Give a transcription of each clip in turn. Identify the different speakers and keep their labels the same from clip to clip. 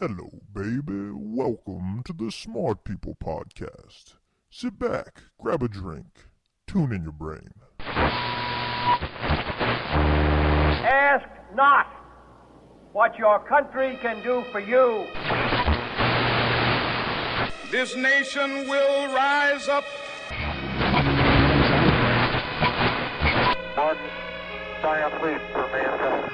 Speaker 1: Hello, baby. Welcome to the Smart People Podcast. Sit back, grab a drink, tune in your brain.
Speaker 2: Ask not what your country can do for you.
Speaker 3: This nation will rise up.
Speaker 4: One giant leap for mankind.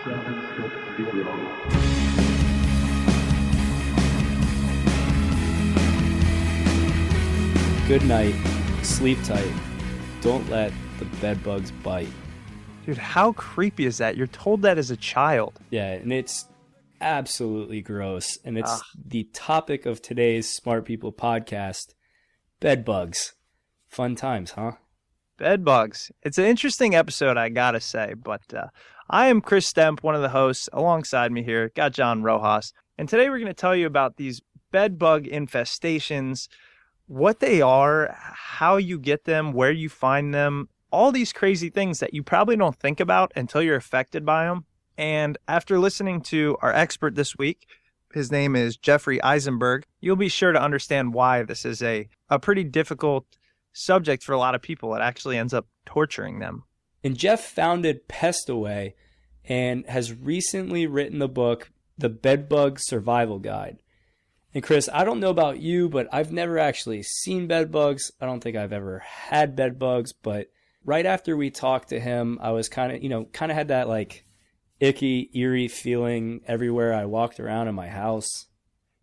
Speaker 5: Good night, sleep tight, don't let the bed bugs bite.
Speaker 6: Dude, how creepy is that? You're told that as a child.
Speaker 5: Yeah, and it's absolutely gross. And it's the topic of today's Smart People podcast, bed bugs. Fun times, huh?
Speaker 6: Bed bugs. It's an interesting episode, I gotta say. But I am Chris Stemp, one of the hosts. Alongside me here, got John Rojas. And today we're going to tell you about these bed bug infestations, what they are, how you get them, where you find them, all these crazy things that you probably don't think about until you're affected by them. And after listening to our expert this week, his name is Jeffrey Eisenberg, you'll be sure to understand why this is a pretty difficult subject for a lot of people. It actually ends up torturing them.
Speaker 5: And Jeff founded Pestaway and has recently written the book, The Bedbug Survival Guide. And Chris, I don't know about you, but I've never actually seen bed bugs. I don't think I've ever had bed bugs, but right after we talked to him, I was kind of had that like icky, eerie feeling everywhere I walked around in my house.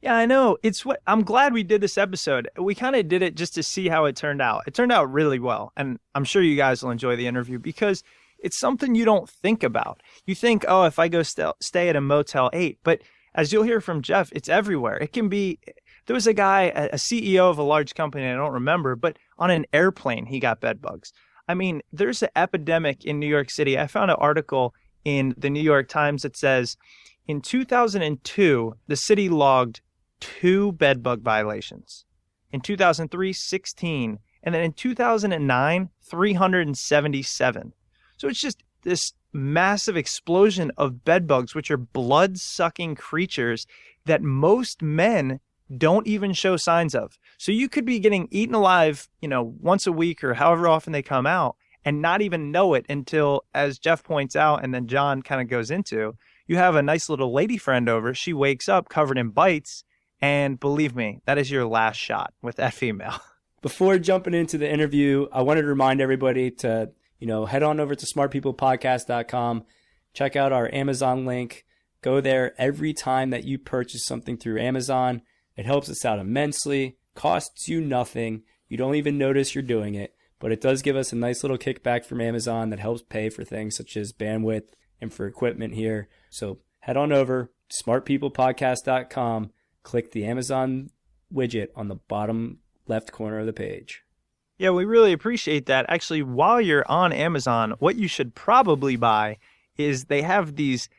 Speaker 6: Yeah, I know. I'm glad we did this episode. We kind of did it just to see how it turned out. It turned out really well, and I'm sure you guys will enjoy the interview because it's something you don't think about. You think, oh, if I go stay at a Motel 8, but as you'll hear from Jeff, it's everywhere. It can be, there was a guy, a CEO of a large company, I don't remember, but on an airplane, he got bed bugs. I mean, there's an epidemic in New York City. I found an article in the New York Times that says in 2002, the city logged 2 bed bug violations. In 2003, 16. And then in 2009, 377. So it's just this massive explosion of bed bugs, which are blood-sucking creatures that most men don't even show signs of. So you could be getting eaten alive, once a week or however often they come out and not even know it until, as Jeff points out, and then John kind of goes into, you have a nice little lady friend over. She wakes up covered in bites. And believe me, that is your last shot with that female.
Speaker 5: Before jumping into the interview, I wanted to remind everybody to head on over to smartpeoplepodcast.com, check out our Amazon link, go there every time that you purchase something through Amazon. It helps us out immensely, costs you nothing. You don't even notice you're doing it, but it does give us a nice little kickback from Amazon that helps pay for things such as bandwidth and for equipment here. So head on over to smartpeoplepodcast.com, click the Amazon widget on the bottom left corner of the page.
Speaker 6: Yeah, we really appreciate that. Actually, while you're on Amazon, what you should probably buy is they have these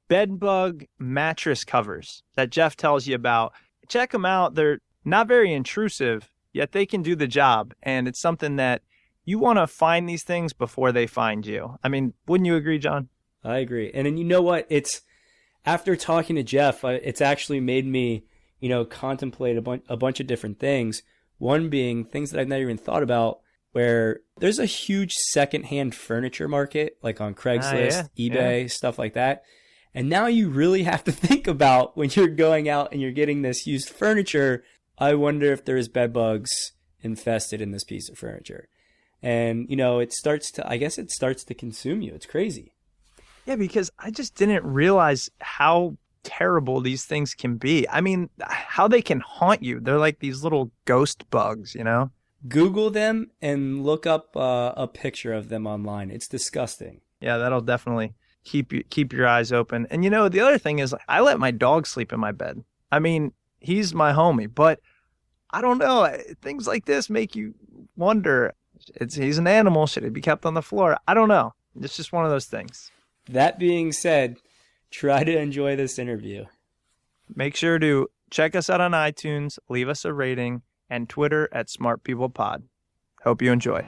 Speaker 6: bed bug mattress covers that Jeff tells you about. Check them out. They're not very intrusive, yet they can do the job. And it's something that you want to find these things before they find you. I mean, wouldn't you agree, John?
Speaker 5: I agree. And then you know what? It's after talking to Jeff, it's actually made me, contemplate a bunch of different things. One being things that I've never even thought about, where there's a huge secondhand furniture market, like on Craigslist, eBay, stuff like that. And now you really have to think about when you're going out and you're getting this used furniture, I wonder if there's bed bugs infested in this piece of furniture. And, it starts to consume you. It's crazy.
Speaker 6: Yeah, because I just didn't realize how terrible these things can be. I mean, how they can haunt you. They're like these little ghost bugs,
Speaker 5: Google them and look up a picture of them online. It's disgusting.
Speaker 6: Yeah, that'll definitely keep your eyes open. And the other thing is, I let my dog sleep in my bed. I mean, he's my homie, but I don't know. Things like this make you wonder. He's an animal. Should he be kept on the floor? I don't know. It's just one of those things.
Speaker 5: That being said, try to enjoy this interview.
Speaker 6: Make sure to check us out on iTunes, leave us a rating, and Twitter at SmartPeoplePod. Hope you enjoy.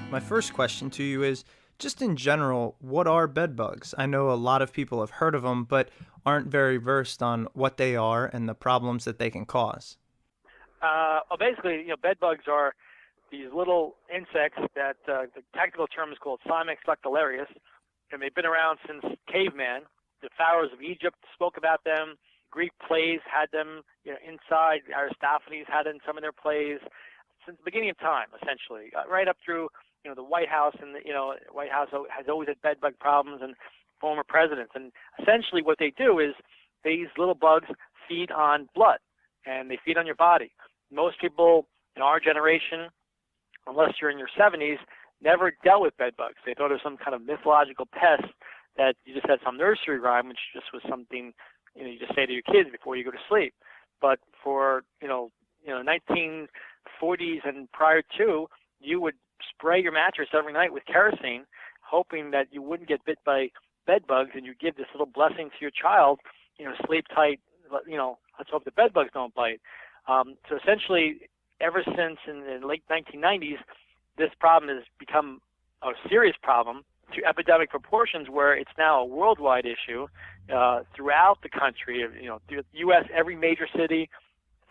Speaker 6: My first question to you is, Just in general, what are bed bugs? I know a lot of people have heard of them, but aren't very versed on what they are and the problems that they can cause.
Speaker 7: Well, basically, bed bugs are these little insects that the technical term is called Simex ductularius, and they've been around since caveman. The pharaohs of Egypt spoke about them. Greek plays had them, inside. Aristophanes had it in some of their plays since the beginning of time, essentially, right up through, the White House, and White House has always had bed bug problems, and former presidents. And essentially, what they do is these little bugs feed on blood, and they feed on your body. Most people in our generation, unless you're in your 70s, never dealt with bed bugs. They thought it was some kind of mythological pest that you just had some nursery rhyme, which just was something you just say to your kids before you go to sleep. But for 1940s and prior to, you would spray your mattress every night with kerosene, hoping that you wouldn't get bit by bed bugs, and you give this little blessing to your child, sleep tight, let's hope the bed bugs don't bite. So essentially, ever since in the late 1990s, this problem has become a serious problem to epidemic proportions, where it's now a worldwide issue throughout the country. Through the U.S., every major city,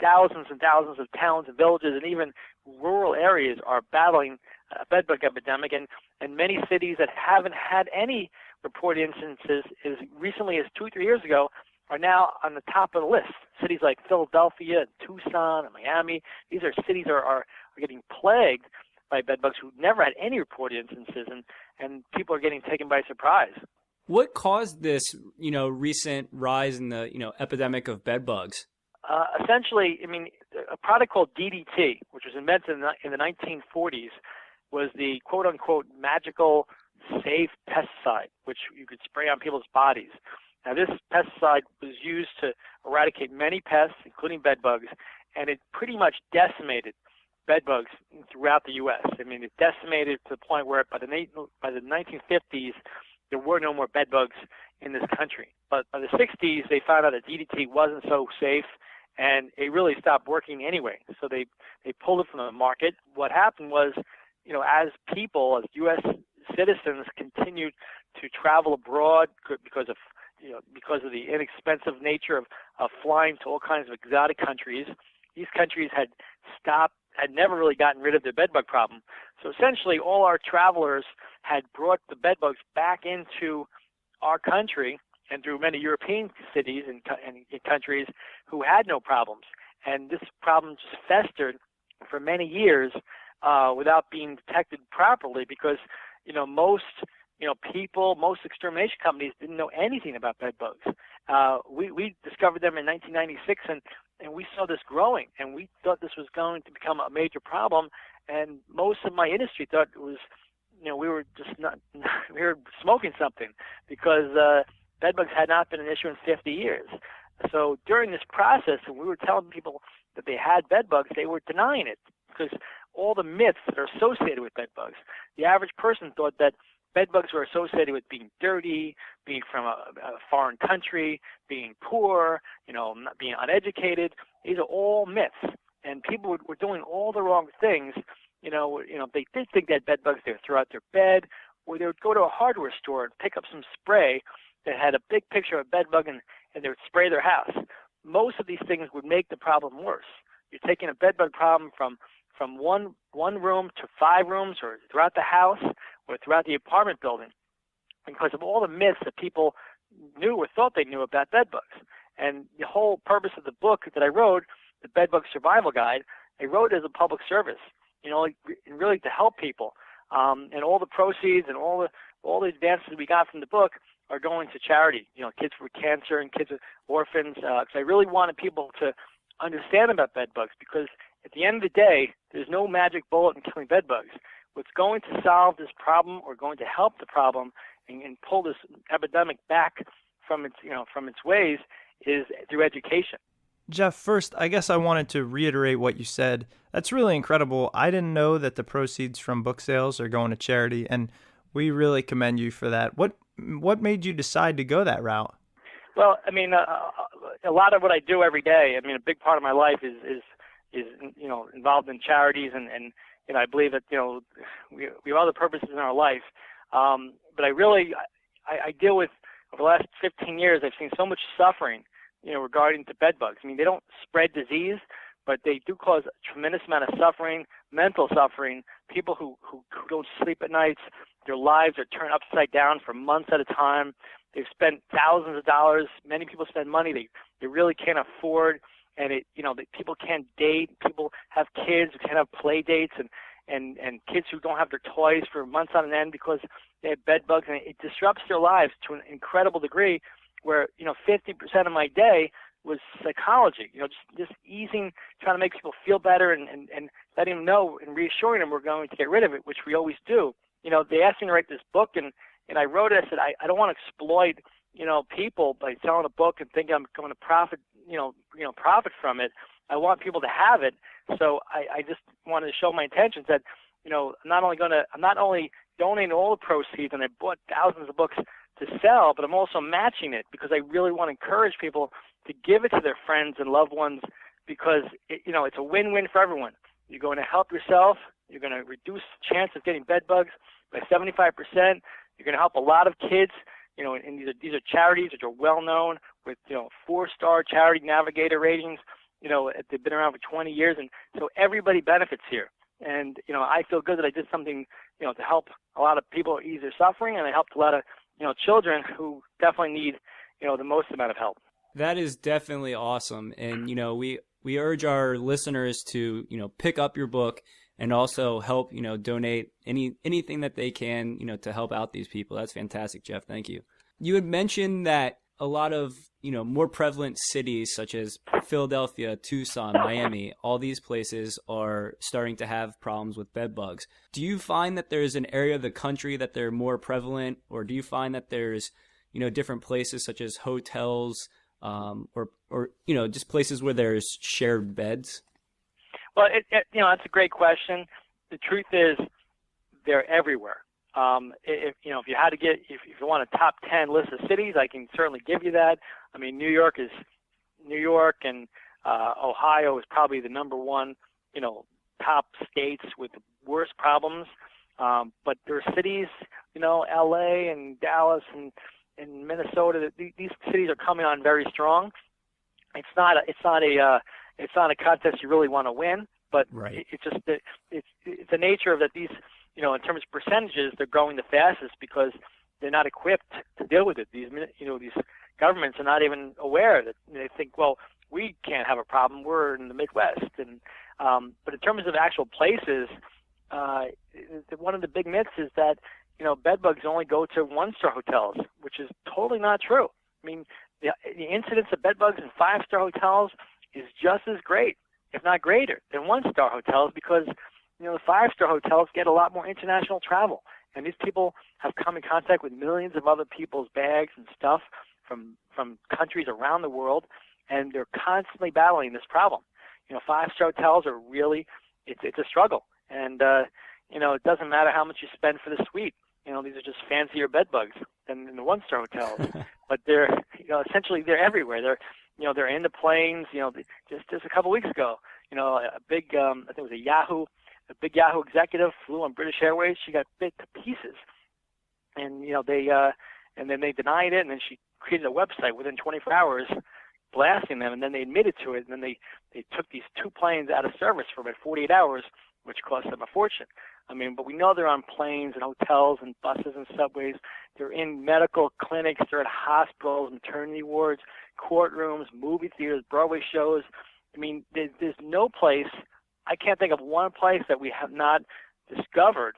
Speaker 7: thousands and thousands of towns and villages, and even rural areas are battling a bedbug epidemic, and many cities that haven't had any reported instances as recently as 2 or 3 years ago are now on the top of the list. Cities like Philadelphia, and Tucson, and Miami, these are cities are getting plagued by bedbugs who never had any reported instances, and people are getting taken by surprise.
Speaker 5: What caused this, recent rise in the, epidemic of bedbugs?
Speaker 7: Essentially, a product called DDT, which was invented in the 1940s, was the quote-unquote magical safe pesticide, which you could spray on people's bodies. Now, this pesticide was used to eradicate many pests, including bedbugs, and it pretty much decimated bedbugs throughout the U.S. It decimated to the point where by the 1950s, there were no more bedbugs in this country. But by the 60s, they found out that DDT wasn't so safe, and it really stopped working anyway. So they pulled it from the market. What happened was, as U.S. citizens continued to travel abroad because of the inexpensive nature of flying to all kinds of exotic countries, these countries had never really gotten rid of their bedbug problem. So essentially, all our travelers had brought the bedbugs back into our country and through many European cities and countries who had no problems. And this problem just festered for many years without being detected properly, because most most extermination companies didn't know anything about bedbugs. We discovered them in 1996, and we saw this growing, and we thought this was going to become a major problem. And most of my industry thought it was, we were smoking something, because bedbugs had not been an issue in 50 years. So during this process, when we were telling people that they had bedbugs, they were denying it, because all the myths that are associated with bedbugs. The average person thought that bedbugs were associated with being dirty, being from a foreign country, being poor, not being uneducated. These are all myths, and people were doing all the wrong things. They did think they had bedbugs. They would throw out their bed, or they would go to a hardware store and pick up some spray that had a big picture of a bedbug, and they would spray their house. Most of these things would make the problem worse. You're taking a bedbug problem from one room to 5 rooms, or throughout the house, or throughout the apartment building, because of all the myths that people knew or thought they knew about bedbugs. And the whole purpose of the book that I wrote, the Bedbug Survival Guide, I wrote as a public service, really to help people. And all the proceeds and all the advances we got from the book are going to charity. Kids with cancer and kids with orphans. Because I really wanted people to understand about bedbugs, because at the end of the day, there's no magic bullet in killing bedbugs. What's going to solve this problem, or going to help the problem and pull this epidemic back from its ways, is through education.
Speaker 6: Jeff, first, I guess I wanted to reiterate what you said. That's really incredible. I didn't know that the proceeds from book sales are going to charity, and we really commend you for that. What made you decide to go that route?
Speaker 7: Well, a lot of what I do every day, a big part of my life is involved in charities, and I believe that we have other purposes in our life. But I deal with, over the last 15 years, I've seen so much suffering, regarding to bed bugs. I mean, they don't spread disease, but they do cause a tremendous amount of suffering, mental suffering. People who don't sleep at nights, their lives are turned upside down for months at a time. They've spent thousands of dollars. Many people spend money they really can't afford, and people can't date. People have kids who can't have play dates, and kids who don't have their toys for months on end because they have bed bugs, and it disrupts their lives to an incredible degree. Where 50% of my day was psychology. Just easing, trying to make people feel better, and letting them know and reassuring them we're going to get rid of it, which we always do. They asked me to write this book, and I wrote it. I said I don't want to exploit people by selling a book and thinking I'm going to profit profit from it. I want people to have it. So I just wanted to show my intentions that I'm not only donating all the proceeds, and I bought thousands of books to sell, but I'm also matching it because I really want to encourage people to give it to their friends and loved ones because it's a win-win for everyone. You're going to help yourself. You're going to reduce the chance of getting bed bugs by 75%. You're going to help a lot of kids. And these are charities which are well known with 4-star Charity Navigator ratings. They've been around for 20 years, and so everybody benefits here. And I feel good that I did something to help a lot of people ease their suffering, and I helped a lot of children who definitely need the most amount of help.
Speaker 5: That is definitely awesome, and we urge our listeners to pick up your book and also help donate anything that they can to help out these people. That's fantastic, Jeff. Thank you. You had mentioned that a lot of more prevalent cities such as Philadelphia, Tucson, Miami, all these places are starting to have problems with bed bugs. Do you find that there's an area of the country that they're more prevalent, or do you find that there's different places such as hotels or just places where there's shared beds?
Speaker 7: Well, that's a great question. The truth is, they're everywhere. If you had to if you want a top 10 list of cities, I can certainly give you that. I mean, New York is New York, and Ohio is probably the number one, top states with the worst problems. But there are cities, LA and Dallas and Minnesota. These cities are coming on very strong. It's not a contest you really want to win, but
Speaker 5: right.
Speaker 7: It's the nature of that these, in terms of percentages, they're growing the fastest because they're not equipped to deal with it. These governments are not even aware that they think, well, we can't have a problem. We're in the Midwest, and but in terms of actual places, one of the big myths is that bed bugs only go to 1-star hotels, which is totally not true. I mean, the incidence of bed bugs in 5-star hotels is just as great, if not greater, than 1-star hotels because the 5-star hotels get a lot more international travel, and these people have come in contact with millions of other people's bags and stuff from countries around the world, and they're constantly battling this problem. 5-star hotels are really it's a struggle, and it doesn't matter how much you spend for the suite. These are just fancier bed bugs than in the 1-star hotels, but they're essentially they're everywhere. They're in the planes. Just a couple weeks ago, a big I think it was a big Yahoo executive flew on British Airways. She got bit to pieces, and and then they denied it, and then she created a website within 24 hours blasting them, and then they admitted to it, and then they took these 2 planes out of service for about 48 hours, which cost them a fortune. I mean, but we know they're on planes and hotels and buses and subways. They're in medical clinics. They're at hospitals, maternity wards, courtrooms, movie theaters, Broadway shows. I mean, there's no place, I can't think of one place that we have not discovered,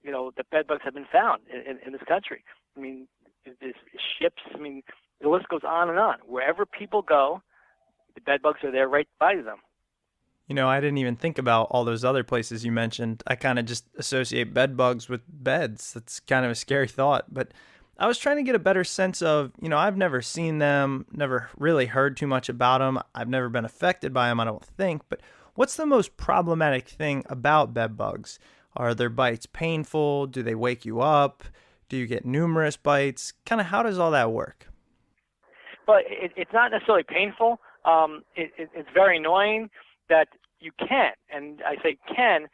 Speaker 7: that bed bugs have been found in this country. I mean, there's ships. I mean, the list goes on and on. Wherever people go, the bed bugs are there right by them.
Speaker 6: I didn't even think about all those other places you mentioned. I kind of just associate bed bugs with beds. That's kind of a scary thought. But I was trying to get a better sense of, I've never seen them, never really heard too much about them. I've never been affected by them, I don't think. But what's the most problematic thing about bed bugs? Are their bites painful? Do they wake you up? Do you get numerous bites? Kind of how does all that work?
Speaker 7: Well, it's not necessarily painful. It's very annoying that you can, and I say can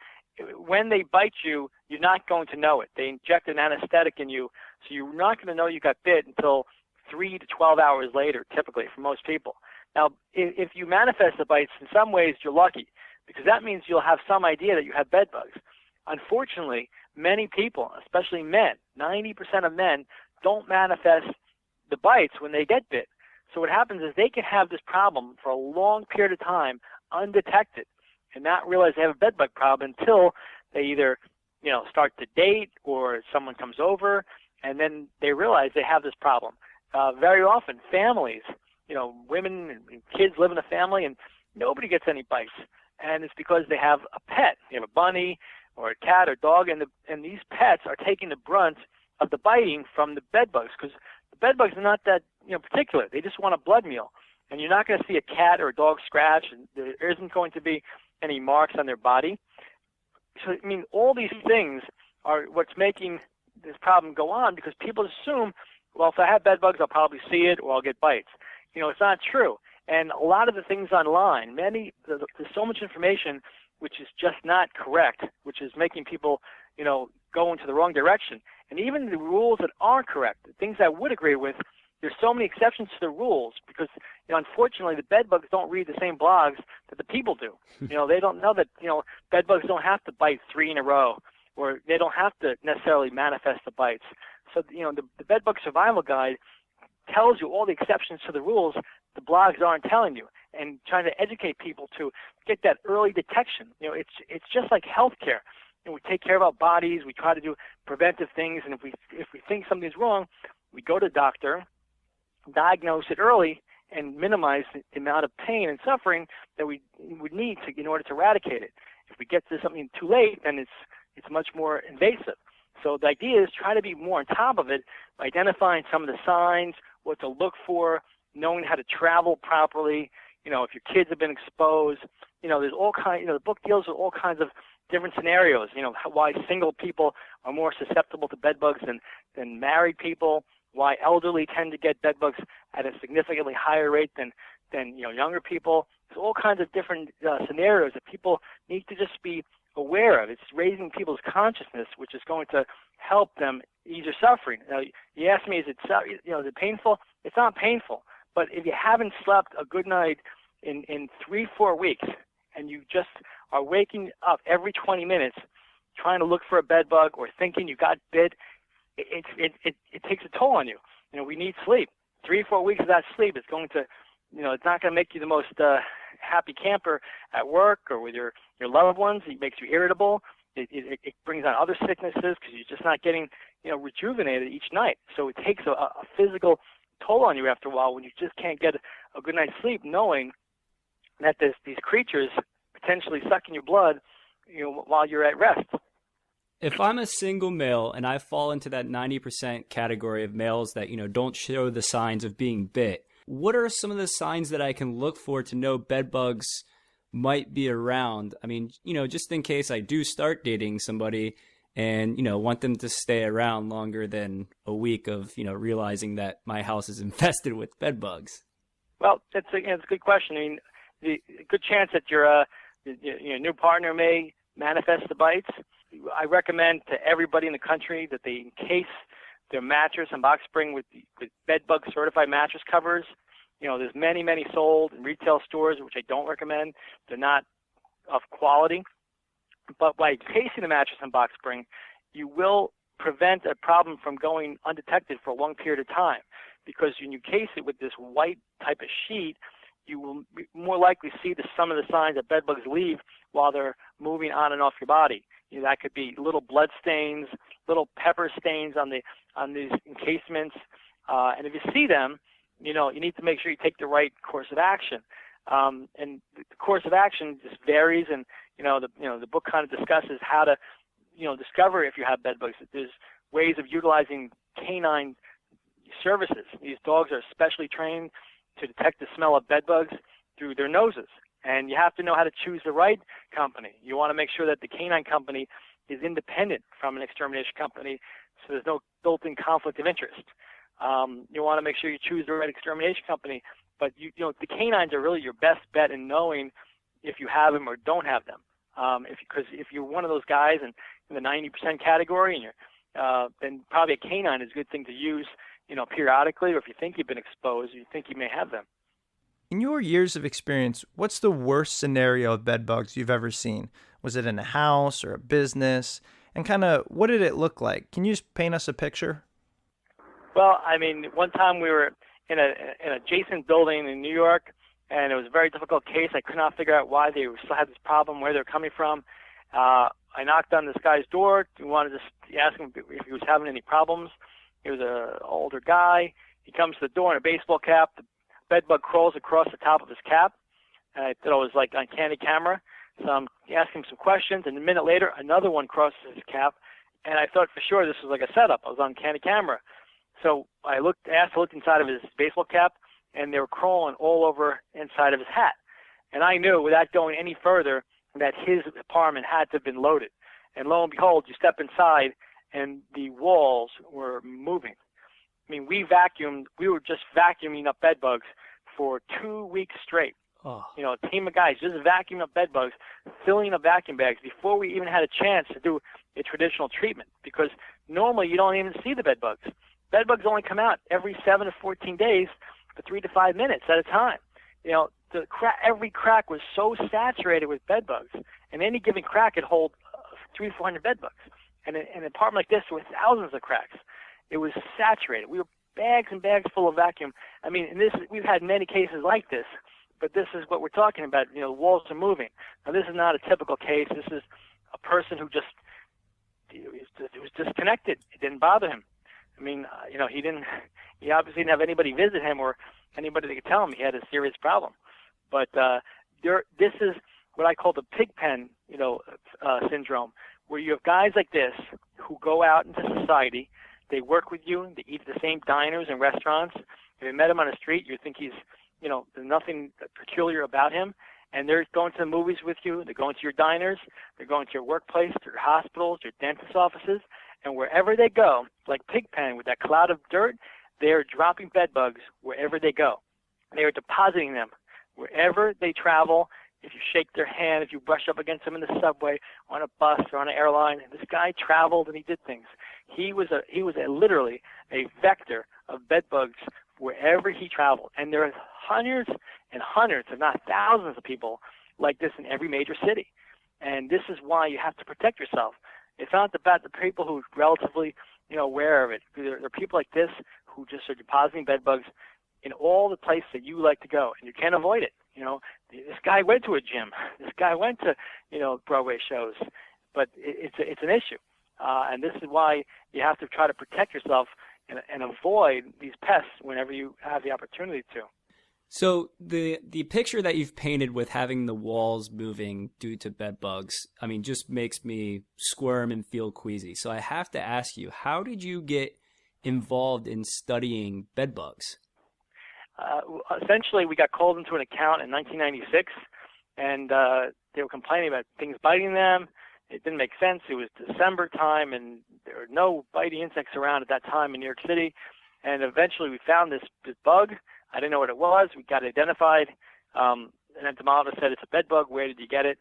Speaker 7: when they bite you, you're not going to know it. They inject an anesthetic in you, so you're not going to know you got bit until 3 to 12 hours later, typically, for most people. Now, if you manifest the bites, in some ways you're lucky, because that means you'll have some idea that you have bed bugs. Unfortunately, many people, especially men, 90% of men, don't manifest the bites when they get bit. So what happens is they can have this problem for a long period of time undetected and not realize they have a bed bug problem until they either, start to date or someone comes over, and then they realize they have this problem. Very often, families, women and kids live in a family and nobody gets any bites. And it's because they have a pet. They have a bunny or a cat or dog, and these pets are taking the brunt of the biting from the bed bugs, because the bed bugs are not that particular. They just want a blood meal. And you're not going to see a cat or a dog scratch, and there isn't going to be any marks on their body. So, all these things are what's making this problem go on, because people assume, well, if I have bed bugs, I'll probably see it or I'll get bites. It's not true. And a lot of the things online, there's so much information which is just not correct, which is making people, go into the wrong direction. And even the rules that are correct, the things I would agree with, there's so many exceptions to the rules because, unfortunately, the bed bugs don't read the same blogs that the people do. They don't know that, bed bugs don't have to bite 3 in a row, or they don't have to necessarily manifest the bites. So, the bed bug survival guide tells you all the exceptions to the rules the blogs aren't telling you, and trying to educate people to get that early detection. It's just like healthcare. We take care of our bodies. We try to do preventive things, and if we think something's wrong, we go to the doctor, diagnose it early, and minimize the amount of pain and suffering that we would need in order to eradicate it. If we get to something too late, then it's much more invasive. So the idea is try to be more on top of it by identifying some of the signs, what to look for, knowing how to travel properly. If your kids have been exposed, there's all kinds. The book deals with all kinds of different scenarios. Why single people are more susceptible to bed bugs than married people. Why elderly tend to get bed bugs at a significantly higher rate than younger people. There's all kinds of different scenarios that people need to just be aware of. It's raising people's consciousness, which is going to help them ease their suffering. Now, you ask me, is it painful? It's not painful. But if you haven't slept a good night in 3-4 weeks, and you just are waking up every 20 minutes trying to look for a bed bug or thinking you got bit, it takes a toll on you. We need sleep. 3-4 weeks without sleep is going to, it's not going to make you the most happy camper at work or with your loved ones. It makes you irritable. It brings on other sicknesses because you're just not getting, rejuvenated each night. So it takes a physical toll on you after a while when you just can't get a good night's sleep, knowing that there's these creatures potentially sucking your blood, while you're at rest.
Speaker 5: If I'm a single male and I fall into that 90% category of males that, don't show the signs of being bit, what are some of the signs that I can look for to know bed bugs might be around? Just in case I do start dating somebody and, want them to stay around longer than a week of, realizing that my house is infested with bed bugs.
Speaker 7: Well, it's a good question. The good chance that your new partner may manifest the bites. I recommend to everybody in the country that they encase their mattress and box spring with bed bug certified mattress covers. There's many sold in retail stores, which I don't recommend. They're not of quality. But by encasing the mattress and box spring, you will prevent a problem from going undetected for a long period of time, because when you case it with this white type of sheet, you will more likely see some of the signs that bed bugs leave while they're moving on and off your body. That could be little blood stains, little pepper stains on these encasements, and if you see them, you need to make sure you take the right course of action. And the course of action just varies, and the book kind of discusses how to discover if you have bed bugs. There's ways of utilizing canine services. These dogs are specially trained to detect the smell of bed bugs through their noses. And you have to know how to choose the right company. You want to make sure that the canine company is independent from an extermination company, so there's no built-in conflict of interest. You want to make sure you choose the right extermination company, but the canines are really your best bet in knowing if you have them or don't have them. Because if you're one of those guys in the 90% category, and you're then probably a canine is a good thing to use, periodically, or if you think you've been exposed, you think you may have them.
Speaker 6: In your years of experience, what's the worst scenario of bed bugs you've ever seen? Was it in a house or a business? And kind of what did it look like? Can you just paint us a picture?
Speaker 7: Well, I mean, one time we were in an adjacent building in New York, and it was a very difficult case. I could not figure out why they still had this problem, where they were coming from. I knocked on this guy's door. We wanted to ask him if he was having any problems. He was an older guy. He comes to the door in a baseball cap. The bed bug crawls across the top of his cap. And I thought it was like uncanny camera. So I'm asking him some questions, and a minute later, another one crosses his cap. And I thought for sure this was like a setup. I was on uncanny camera. So I looked inside of his baseball cap, and they were crawling all over inside of his hat. And I knew, without going any further, that his apartment had to have been loaded. And lo and behold, you step inside, and the walls were moving. I mean, we were just vacuuming up bed bugs for 2 weeks straight.
Speaker 5: Oh.
Speaker 7: A team of guys just vacuuming up bed bugs, filling up vacuum bags before we even had a chance to do a traditional treatment, because normally you don't even see the bed bugs. Bed bugs only come out every 7 to 14 days for 3 to 5 minutes at a time. Every crack was so saturated with bed bugs, and any given crack could hold 300 to 400 bed bugs. And in an apartment like this with thousands of cracks, it was saturated. We were bags and bags full of vacuum. I mean, we've had many cases like this, but this is what we're talking about. The walls are moving. Now, this is not a typical case. This is a person who he was disconnected. It didn't bother him. I mean, he obviously didn't have anybody visit him or anybody that could tell him he had a serious problem. But this is what I call the pig pen, syndrome, where you have guys like this who go out into society, they work with you, they eat at the same diners and restaurants. If you met him on the street, you think he's, there's nothing peculiar about him. And they're going to the movies with you, they're going to your diners, they're going to your workplace, to your hospitals, your dentist offices. And wherever they go, like Pigpen with that cloud of dirt, they are dropping bed bugs wherever they go. They are depositing them wherever they travel. If you shake their hand, if you brush up against them in the subway, on a bus or on an airline, this guy traveled and he did things. He was literally a vector of bed bugs wherever he traveled. And there are hundreds and hundreds, if not thousands, of people like this in every major city. And this is why you have to protect yourself. It's not about the people who are relatively, aware of it. There are people like this who just are depositing bed bugs in all the places that you like to go, and you can't avoid it. This guy went to a gym. This guy went to, Broadway shows. But it's an issue. And this is why you have to try to protect yourself and avoid these pests whenever you have the opportunity to.
Speaker 5: So the picture that you've painted with having the walls moving due to bed bugs, I mean, just makes me squirm and feel queasy. So I have to ask you, how did you get involved in studying bed bugs?
Speaker 7: Essentially, we got called into an account in 1996, and they were complaining about things biting them. It didn't make sense. It was December time, and there were no biting insects around at that time in New York City. And eventually we found this bug. I didn't know what it was. We got it identified. An entomologist said, it's a bed bug. Where did you get it?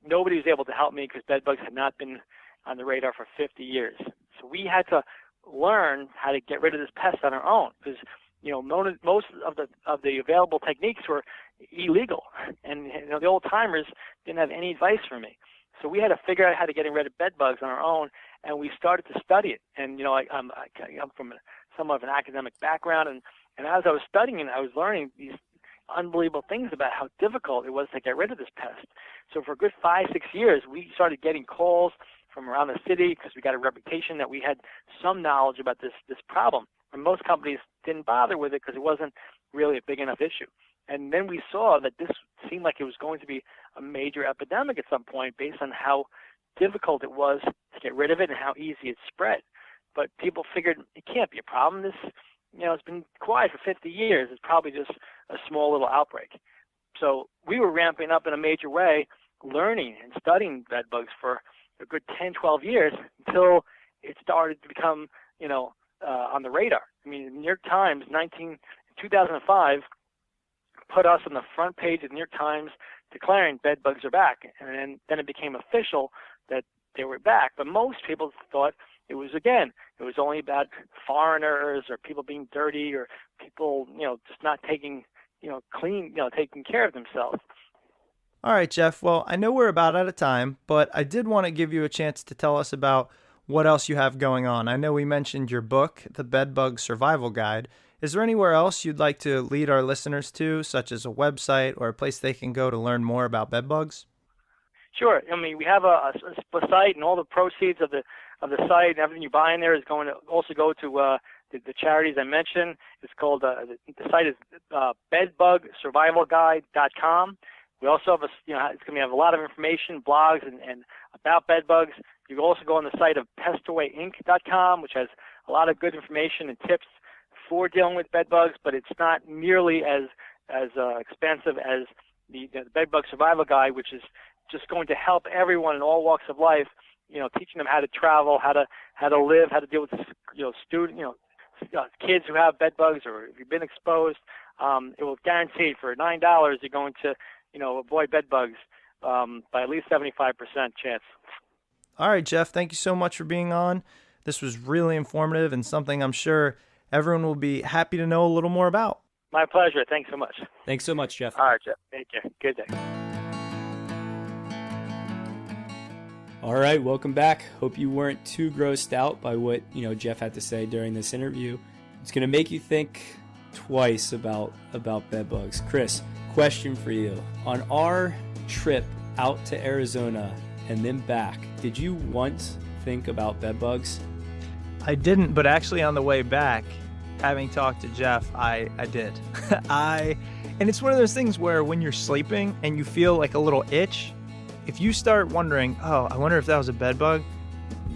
Speaker 7: Nobody was able to help me because bed bugs had not been on the radar for 50 years. So we had to learn how to get rid of this pest on our own because, most of the available techniques were illegal. And, the old timers didn't have any advice for me. So we had to figure out how to get rid of bed bugs on our own, and we started to study it. And, I'm from somewhat of an academic background, and as I was studying it, I was learning these unbelievable things about how difficult it was to get rid of this pest. So for a good 5-6 years, we started getting calls from around the city because we got a reputation that we had some knowledge about this problem. And most companies didn't bother with it because it wasn't really a big enough issue. And then we saw that this seemed like it was going to be a major epidemic at some point based on how difficult it was to get rid of it and how easy it spread. But people figured it can't be a problem. This, it's been quiet for 50 years. It's probably just a small little outbreak. So we were ramping up in a major way, learning and studying bed bugs for a good 10, 12 years until it started to become, on the radar. I mean, the New York Times, 2005, put us on the front page of the New York Times declaring bed bugs are back. And then it became official that they were back. But most people thought it was only about foreigners or people being dirty or people, just not taking, taking care of themselves.
Speaker 6: All right, Jeff. Well, I know we're about out of time, but I did want to give you a chance to tell us about what else you have going on. I know we mentioned your book, The Bedbug Survival Guide. Is there anywhere else you'd like to lead our listeners to, such as a website or a place they can go to learn more about bedbugs?
Speaker 7: Sure. I mean, we have a site, and all the proceeds of the site and everything you buy in there is going to also go to the charities I mentioned. It's called the site is bedbugsurvivalguide.com. We also have it's going to have a lot of information, blogs, and about bedbugs. You can also go on the site of pestawayinc.com, which has a lot of good information and tips for dealing with bedbugs, but it's not nearly as expensive as the Bedbug Survival Guide, which is just going to help everyone in all walks of life. Teaching them how to travel, how to live, how to deal with kids who have bedbugs or if you've been exposed. It will guarantee for $9 you're going to avoid bedbugs by at least 75% chance.
Speaker 6: All right, Jeff, thank you so much for being on. This was really informative and something I'm sure everyone will be happy to know a little more about.
Speaker 7: My pleasure. Thanks so much.
Speaker 5: Thanks so much, Jeff.
Speaker 7: All right, Jeff. Take care. Good day.
Speaker 5: All right, welcome back. Hope you weren't too grossed out by what Jeff had to say during this interview. It's going to make you think twice about bedbugs. Chris, question for you. On our trip out to Arizona and then back, did you once think about bedbugs?
Speaker 6: I didn't, but actually on the way back, having talked to Jeff, I did. And it's one of those things where when you're sleeping and you feel like a little itch, if you start wondering, oh, I wonder if that was a bedbug,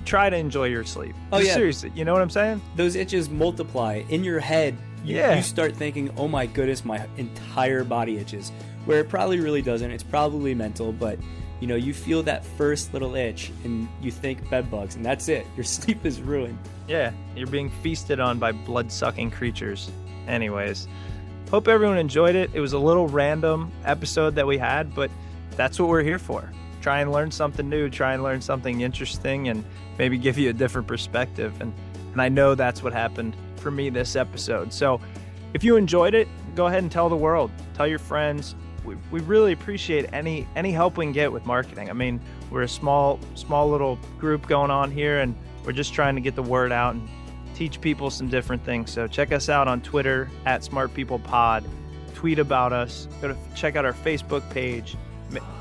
Speaker 6: try to enjoy your sleep.
Speaker 5: Oh, yeah.
Speaker 6: Seriously, you know what I'm saying?
Speaker 5: Those itches multiply. In your head, you start thinking, oh my goodness, my entire body itches. Where it probably really doesn't. It's probably mental, but you feel that first little itch and you think bedbugs, and that's it. Your sleep is ruined.
Speaker 6: Yeah, you're being feasted on by blood-sucking creatures. Anyways, hope everyone enjoyed it. It was a little random episode that we had, but that's what we're here for. Try and learn something new, try and learn something interesting, and maybe give you a different perspective. And I know that's what happened for me this episode. So if you enjoyed it, go ahead and tell the world. Tell your friends. We really appreciate any help we can get with marketing. I mean, we're a small little group going on here, and we're just trying to get the word out and teach people some different things. So check us out on Twitter @SmartPeoplePod. Tweet about us. Check out our Facebook page.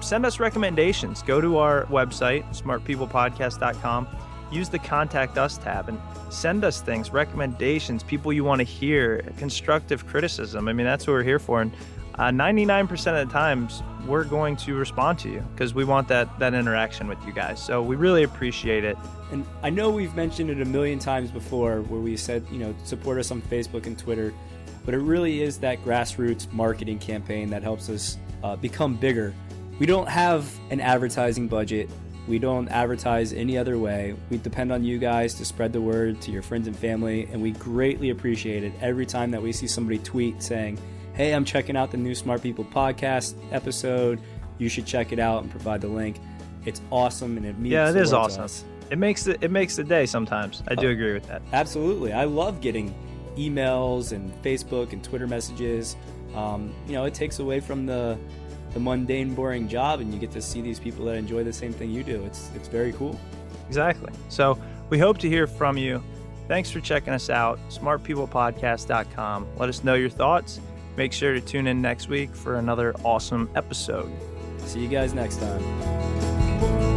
Speaker 6: Send us recommendations. Go to our website, smartpeoplepodcast.com. Use the Contact Us tab and send us things, recommendations, people you want to hear, constructive criticism. I mean, that's what we're here for. And 99% of the times, we're going to respond to you because we want that interaction with you guys. So we really appreciate it.
Speaker 5: And I know we've mentioned it a million times before where we said, support us on Facebook and Twitter, but it really is that grassroots marketing campaign that helps us become bigger. We don't have an advertising budget. We don't advertise any other way. We depend on you guys to spread the word to your friends and family, and we greatly appreciate it every time that we see somebody tweet saying, hey, I'm checking out the new Smart People podcast episode. You should check it out and provide the link. It's awesome, and it means
Speaker 6: it is
Speaker 5: awesome.
Speaker 6: To us. It makes the day sometimes. I do agree with that.
Speaker 5: Absolutely. I love getting emails and Facebook and Twitter messages. It takes away from the mundane, boring job, and you get to see these people that enjoy the same thing you do. It's very cool.
Speaker 6: Exactly. So we hope to hear from you. Thanks for checking us out. smartpeoplepodcast.com. Let us know your thoughts. Make sure to tune in next week for another awesome episode.
Speaker 5: See you guys next time.